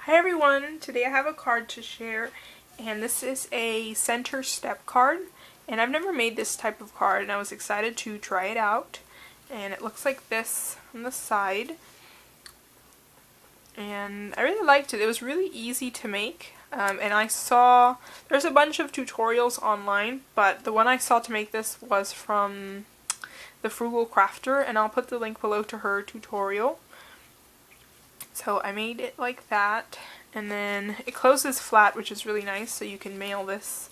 Hi everyone, today I have a card to share, and this is a center step card, and I've never made this type of card and I was excited to try it out. And it looks like this on the side, and I really liked it. It was really easy to make, and I saw there's a bunch of tutorials online, but the one I saw to make this was from the Frugal Crafter, and I'll put the link below to her tutorial. So I made it like that, and then it closes flat, which is really nice, so you can mail this,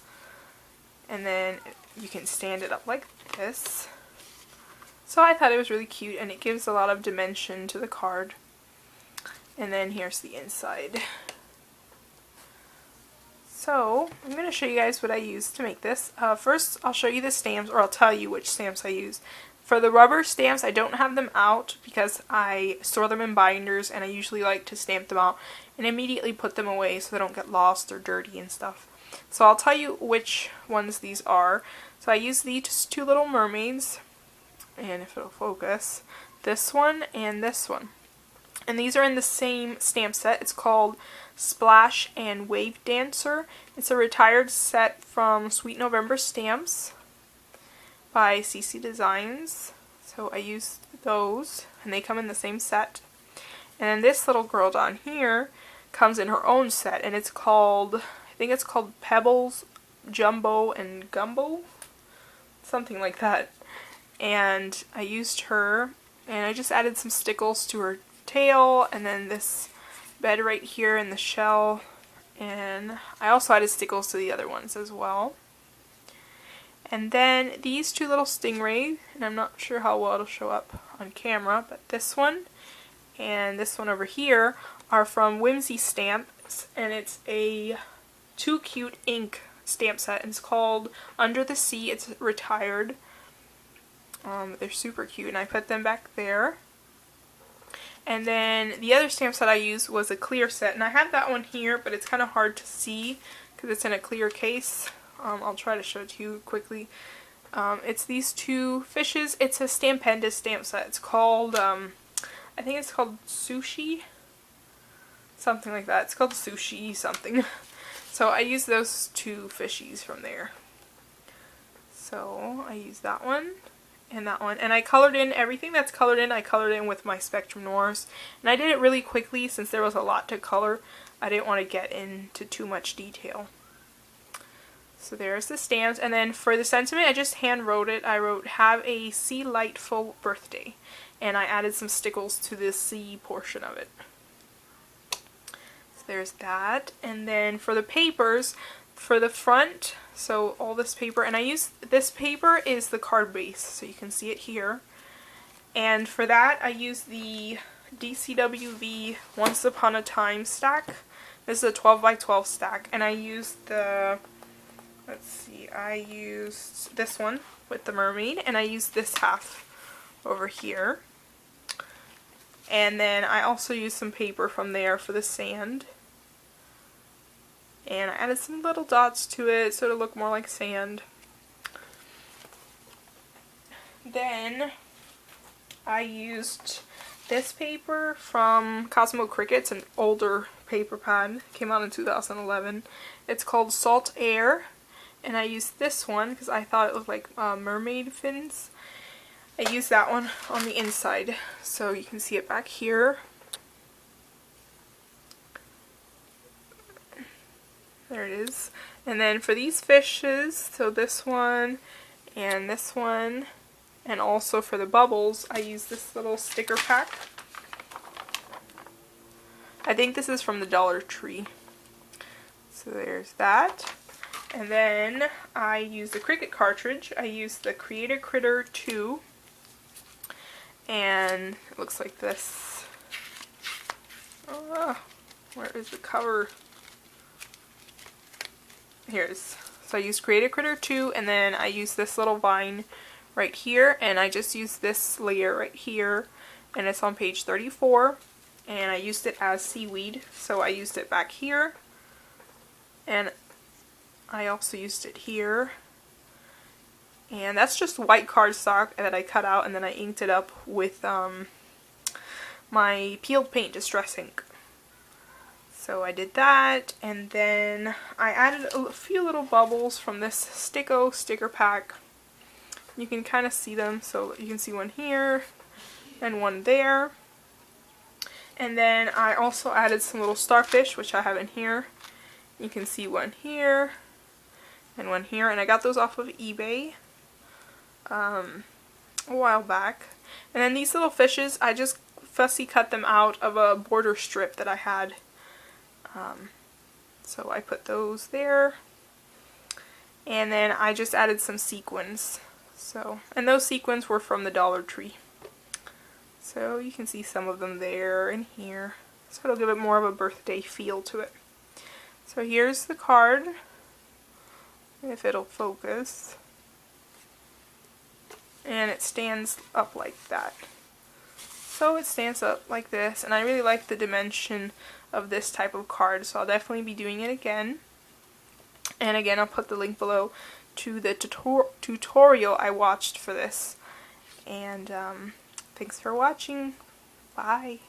and then you can stand it up like this. So I thought it was really cute, and it gives a lot of dimension to the card. And then here's the inside. So I'm going to show you guys what I used to make this. First I'll show you the stamps, or I'll tell you which stamps I used. For the rubber stamps, I don't have them out because I store them in binders, and I usually like to stamp them out and immediately put them away so they don't get lost or dirty and stuff. So I'll tell you which ones these are. So I used these two little mermaids, and if it'll focus, this one and this one. And these are in the same stamp set. It's called Splash and Wave Dancer. It's a retired set from Sweet November Stamps by CC Designs. So I used those, and they come in the same set. And then this little girl down here comes in her own set, and it's called, I think it's called Pebbles, Jumbo, and Gumbo, something like that. And I used her, and I just added some stickles to her tail, and then this bed right here in the shell, and I also added stickles to the other ones as well. And then these two little stingrays, and I'm not sure how well it'll show up on camera, but this one and this one over here are from Whimsy Stamps, and it's a Too Cute ink stamp set, and it's called Under the Sea. It's retired. They're super cute, and I put them back there. And then the other stamp set I used was a clear set, and I have that one here, but it's kind of hard to see because it's in a clear case. I'll try to show it to you quickly. It's these two fishes. It's a Stampendous stamp set. It's called, I think it's called Sushi, something like that. It's called Sushi something. So I used those two fishies from there. So I used that one and that one, and I colored in everything that's colored in. I colored in with my Spectrum Noirs, and I did it really quickly since there was a lot to color. I didn't want to get into too much detail. So there's the stamps, and then for the sentiment I just hand wrote it. I wrote, "Have a Sea-lightful birthday," and I added some stickles to the sea portion of it. So there's that. And then for the papers, for the front, so all this paper, and I use this paper is the card base, so you can see it here. And for that I use the DCWV Once Upon a Time stack. This is a 12 by 12 stack, and I used the, let's see, I used this one with the mermaid, and I used this half over here. And then I also used some paper from there for the sand. And I added some little dots to it so it'll look more like sand. Then I used this paper from Cosmo Cricket's, an older paper pad. It came out in 2011. It's called Salt Air. And I used this one because I thought it looked like mermaid fins. I used that one on the inside, so you can see it back here. There it is. And then for these fishes, so this one, and also for the bubbles, I used this little sticker pack. I think this is from the Dollar Tree. So there's that. And then I used the Cricut cartridge. I used the Creator Critter 2. And it looks like this. Where is the cover? Here it is. So I used Creator Critter 2, and then I used this little vine right here, and I just used this layer right here, and it's on page 34. And I used it as seaweed, so I used it back here. And I also used it here, and that's just white cardstock that I cut out, and then I inked it up with my peeled paint Distress ink. So I did that, and then I added a few little bubbles from this sticker pack. You can kind of see them, so you can see one here and one there. And then I also added some little starfish, which I have in here. You can see one here and one here, and I got those off of eBay a while back. And then these little fishes, I just fussy cut them out of a border strip that I had. So I put those there. And then I just added some sequins. So, and those sequins were from the Dollar Tree. So you can see some of them there and here. So it'll give it more of a birthday feel to it. So here's the card, if it'll focus. And it stands up like that. So it stands up like this, and I really like the dimension of this type of card, so I'll definitely be doing it again. And again, I'll put the link below to the tutorial I watched for this. And thanks for watching. Bye.